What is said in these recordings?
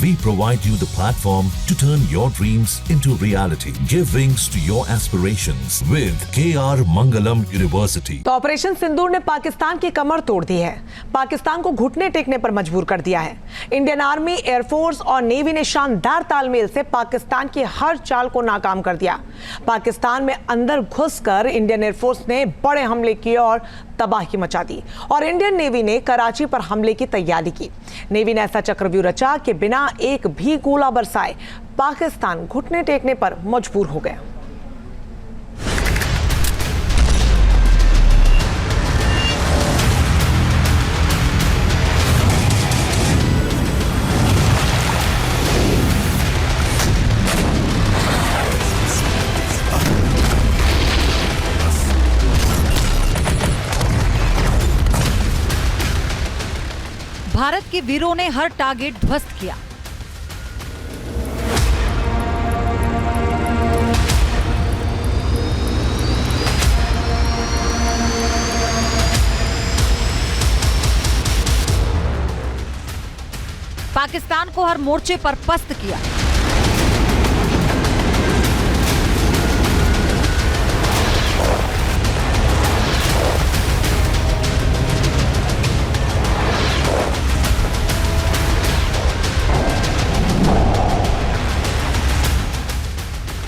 We provide you the platform to turn your dreams into reality. Give wings to your aspirations with KR Mangalam University. तो operation सिंदूर ने पाकिस्तान की कमर तोड़ दी है। पाकिस्तान को घुटने टेकने पर मजबूर कर दिया है। इंडियन आर्मी, एयरफोर्स और नेवी ने शानदार तालमेल से पाकिस्तान की हर चाल को नाकाम कर दिया। पाकिस्तान में अंदर घुसकर इंडियन एयरफोर्स ने बड़े हमले किए और तबाही मचा दी और इंडियन नेवी ने कराची पर हमले की तैयारी की। नेवी ने ऐसा चक्रव्यूह रचा कि बिना एक भी गोला बरसाए पाकिस्तान घुटने टेकने पर मजबूर हो गया। भारत के वीरों ने हर टारगेट ध्वस्त किया। पाकिस्तान को हर मोर्चे पर पस्त किया।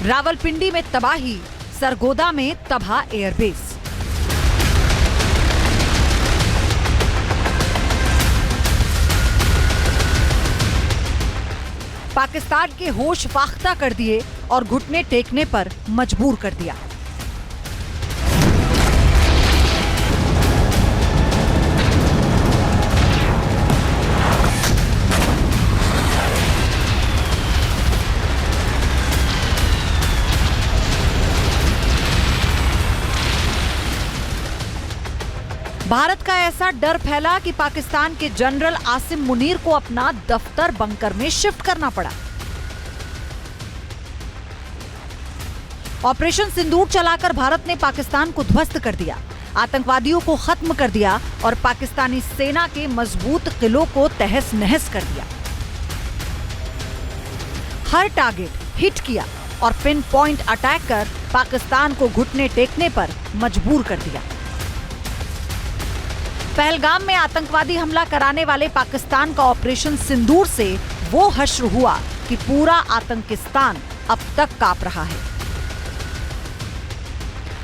रावलपिंडी में तबाही, सरगोदा में तबाह एयरबेस। पाकिस्तान के होश फाख्ता कर दिए और घुटने टेकने पर मजबूर कर दिया। भारत का ऐसा डर फैला कि पाकिस्तान के जनरल आसिम मुनीर को अपना दफ्तर बंकर में शिफ्ट करना पड़ा। ऑपरेशन सिंदूर चलाकर भारत ने पाकिस्तान को ध्वस्त कर दिया, आतंकवादियों को खत्म कर दिया और पाकिस्तानी सेना के मजबूत किलों को तहस नहस कर दिया। हर टारगेट हिट किया और पिन पॉइंट अटैक कर पाकिस्तान को घुटने टेकने पर मजबूर कर दिया। पहलगाम में आतंकवादी हमला कराने वाले पाकिस्तान का ऑपरेशन सिंदूर से वो हश्र हुआ कि पूरा आतंकिस्तान अब तक कांप रहा है।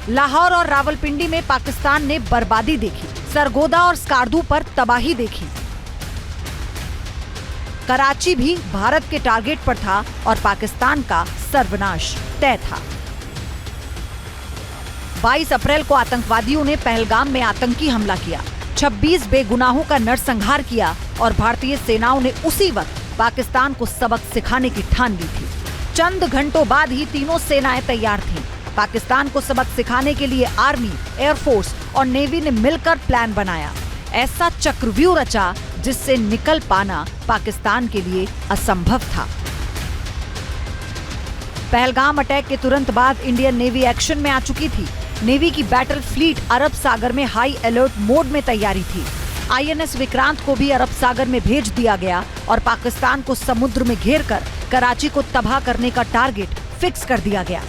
लाहौर और रावलपिंडी में पाकिस्तान ने बर्बादी देखी, सरगोदा और स्कार्दू पर तबाही देखी। कराची भी भारत के टारगेट पर था और पाकिस्तान का सर्वनाश तय था। 22 अप्रैल को आतंकवादियों ने पहलगाम में आतंकी हमला किया, 26 बेगुनाहों का नरसंहार किया और भारतीय सेनाओं ने उसी वक्त पाकिस्तान को सबक सिखाने की ठान ली थी। चंद घंटों बाद ही तीनों सेनाएं तैयार थीं। पाकिस्तान को सबक सिखाने के लिए आर्मी, एयरफोर्स और नेवी ने मिलकर प्लान बनाया। ऐसा चक्रव्यूह रचा जिससे निकल पाना पाकिस्तान के लिए असंभव था। पहलगाम अटैक के तुरंत बाद इंडियन नेवी एक्शन में आ चुकी थी। नेवी की बैटल फ्लीट अरब सागर में हाई अलर्ट मोड में तैयारी थी। आईएनएस विक्रांत को भी अरब सागर में भेज दिया गया और पाकिस्तान को समुद्र में घेरकर कराची को तबाह करने का टारगेट फिक्स कर दिया गया।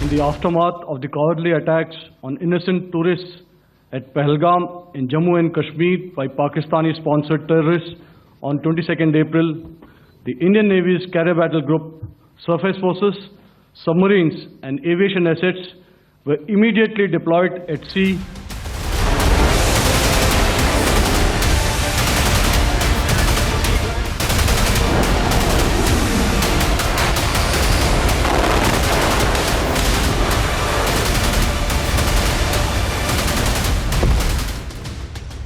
In the aftermath of the cowardly attacks on innocent tourists at Pahalgam in Jammu and Kashmir by Pakistani-sponsored terrorists on 22nd April, the Indian Navy's Carrier Battle Group, surface forces, submarines and aviation assets were immediately deployed at sea.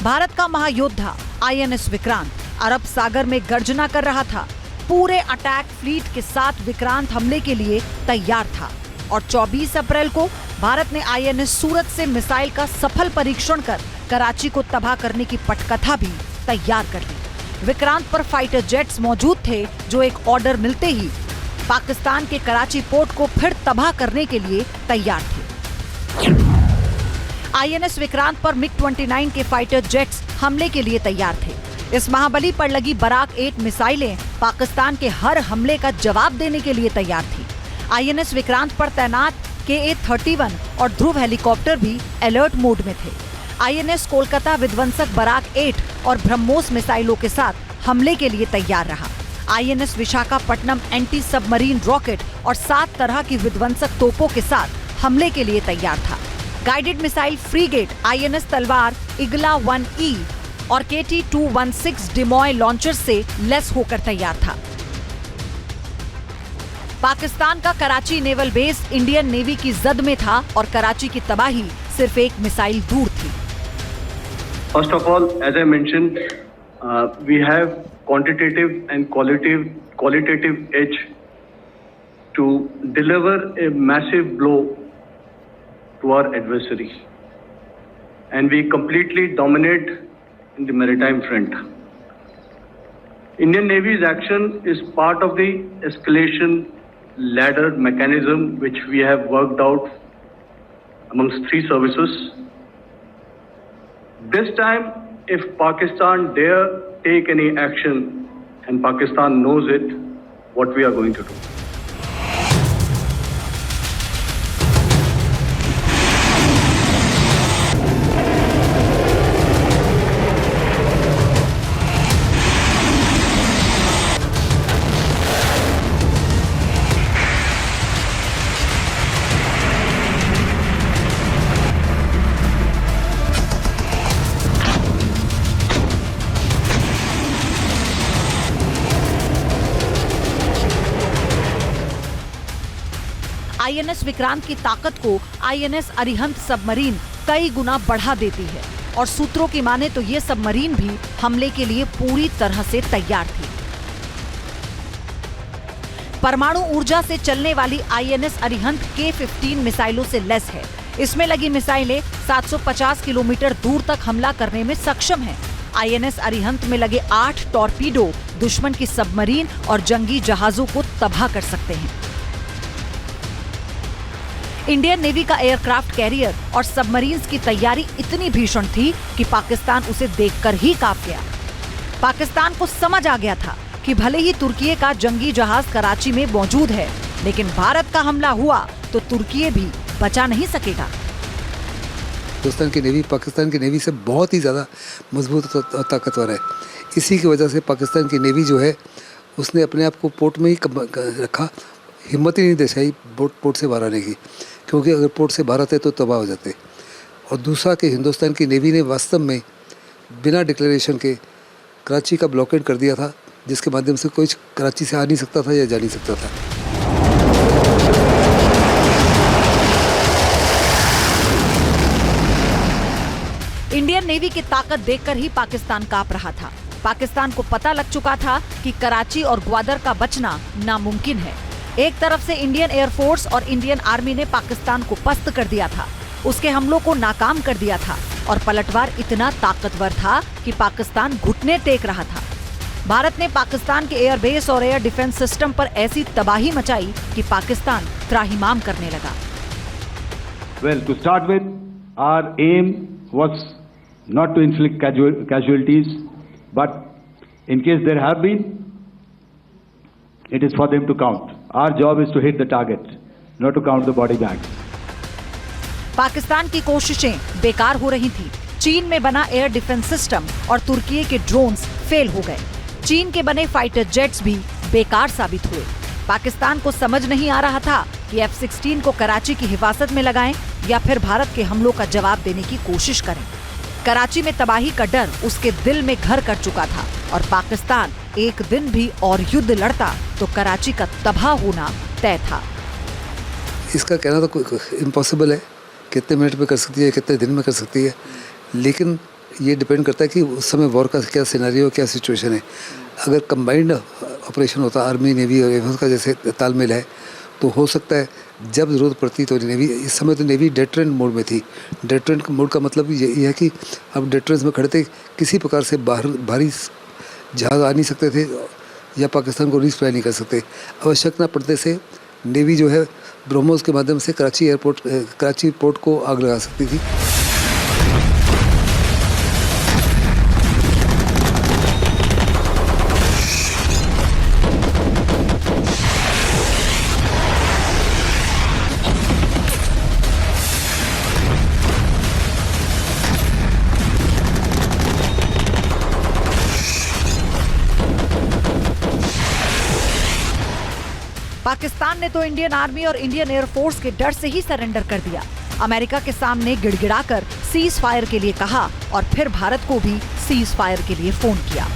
Bharat का महायोद्धा INS Vikrant अरब सागर में गर्जना कर रहा था। पूरे attack fleet के साथ विक्रांत हमले के लिए तैयार था और 24 अप्रैल को भारत ने आईएनएस सूरत से मिसाइल का सफल परीक्षण कर कराची को तबाह करने की पटकथा भी तैयार कर ली। विक्रांत पर फाइटर जेट्स मौजूद थे जो एक ऑर्डर मिलते ही पाकिस्तान के कराची पोर्ट को फिर तबाह करने के लिए तैयार थे। आईएनएस विक्रांत पर मिग-29 के फाइटर जेट्स हमले के लिए तैयार थे। इस महाबली पर लगी बराक 8 मिसाइलें पाकिस्तान के हर हमले का जवाब देने के लिए तैयार थी। आईएनएस विक्रांत पर तैनात KA-31 और ध्रुव हेलीकॉप्टर भी अलर्ट मोड में थे। आईएनएस कोलकाता विध्वंसक बराक 8 और ब्रह्मोस मिसाइलों के साथ हमले के लिए तैयार रहा। INS Visakhapatnam anti submarine rocket और 7 तरह की विध्वंसक तोपों के साथ हमले के लिए तैयार था। गाइडेड मिसाइल फ्रीगेट आईएनएस तलवार, इगला 1E और KT-216 डिमॉय लॉन्चर से लेस होकर तैयार था। पाकिस्तान का Karachi naval base Indian navy की जद में था और कराची की तबाही सिर्फ एक मिसाइल दूर थी। First of all, as I mentioned, we have quantitative and qualitative edge to deliver a massive blow to our adversary, and we completely dominate in the maritime front. Indian Navy's action is part of the escalation ladder mechanism which we have worked out amongst 3 services. This time, if Pakistan dare take any action, and Pakistan knows it, what we are going to do. INS Vikrant की ताकत को INS Arihant submarine कई गुना बढ़ा देती है और सूत्रों की माने तो ये सबमरीन भी हमले के लिए पूरी तरह से तैयार थी। परमाणु ऊर्जा से चलने वाली आईएनएस अरिहंत K-15 मिसाइलों से लैस है। इसमें लगी मिसाइलें 750 किलोमीटर दूर तक हमला करने में सक्षम हैं। आईएनएस अरिहंत में लगे 8 टॉर्पीडो दुश्मन की सबमरीन और जंगी जहाजों को तबाह कर सकते हैं। इंडियन नेवी का एयरक्राफ्ट कैरियर और सबमरीन्स की तैयारी इतनी भीषण थी कि पाकिस्तान उसे देखकर ही कांप गया। पाकिस्तान को समझ आ गया था कि भले ही तुर्की का जंगी जहाज कराची में मौजूद है, लेकिन भारत का हमला हुआ तो तुर्की भी बचा नहीं सकेगा। हिंदुस्तान की नेवी पाकिस्तान की नेवी से बहुत ही ज़्यादा मजबूत और ताकतवर है। इसी की वजह से पाकिस्तान की नेवी जो है उसने अपने आप को पोर्ट में ही रखा, हिम्मत ही नहीं दर्शाई पोर्ट से बाहर आने की, क्योंकि अगर पोर्ट से बाहर आते तो तबाह हो जाते। और दूसरा कि हिंदुस्तान की नेवी ने वास्तव में बिना डिक्लेरेशन के कराची का ब्लॉकेड कर दिया था, जिसके माध्यम से कोई कराची से आ नहीं सकता था या जा नहीं सकता था। इंडियन नेवी की ताकत देखकर ही पाकिस्तान कांप रहा था। पाकिस्तान को पता लग चुका था कि कराची और ग्वादर का बचना नामुमकिन है। एक तरफ से इंडियन एयरफोर्स और इंडियन आर्मी ने पाकिस्तान को पस्त कर दिया था, उसके हमलों को नाकाम कर दिया था और पलटवार इतना ताकतवर था कि पाकिस्तान घुटने टेक रहा था। भारत ने पाकिस्तान के एयरबेस और एयर डिफेंस सिस्टम पर ऐसी तबाही मचाई कि पाकिस्तान त्राहिमाम करने लगा। Well, to start with, our aim was not to inflict casualties, but in case there have been, it is for them to count. Our job is to hit the target, not to count the body bags. Pakistan की कोशिशें बेकार हो रही थी। चीन में बना air defence system और तुर्की के ड्रोन्स फेल हो गए। चीन के बने फाइटर जेट्स भी बेकार साबित हुए। पाकिस्तान को समझ नहीं आ रहा था कि F-16 को कराची की हिफाजत में लगाएं या फिर भारत के हमलों का जवाब देने की कोशिश करें। कराची में तबाही का डर उसके दिल में घर कर चुका था और पाकिस्तान एक दिन भी और युद्ध लड़ता तो कराची का तबाह होना तय था। इसका कहना तो इम्पॉसिबल है, कितने मिनट में कर सकती है, कितने दिन में कर सकती है, लेकिन ये डिपेंड करता है कि उस समय वॉर का क्या सिनेरियो, क्या सिचुएशन है। अगर कंबाइंड ऑपरेशन होता आर्मी नेवी और एयरफोर्स का जैसे तालमेल है तो हो सकता है जब ज़रूरत पड़ती तो नेवी, इस समय तो नेवी डेटरेंट मोड में थी। डेटरेंट मोड का मतलब ये है कि अब डेटरेंस में खड़े थे, किसी प्रकार से बाहर भारी जहाज़ आ नहीं सकते थे या पाकिस्तान को रीसप्लाई नहीं कर सकते। आवश्यकता पड़ने से नेवी जो है ब्रह्मोस के माध्यम से कराची पोर्ट को आग लगा सकती थी। पाकिस्तान ने तो इंडियन आर्मी और इंडियन एयरफोर्स के डर से ही सरेंडर कर दिया। अमेरिका के सामने गिड़गिड़ाकर सीज फायर के लिए कहा और फिर भारत को भी सीज फायर के लिए फोन किया।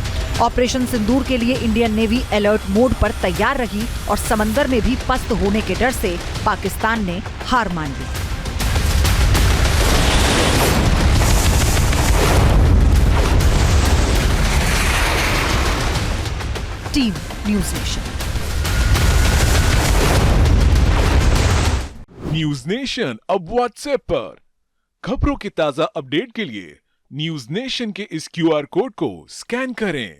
ऑपरेशन सिंदूर के लिए इंडियन नेवी अलर्ट मोड पर तैयार रही और समंदर में भी पस्त होने के डर से पाकिस्तान ने हार मान ली। Team news nation. News nation अब व्हाट्सएप पर खबरों के ताजा अपडेट के लिए न्यूज नेशन के इस QR कोड को स्कैन करें।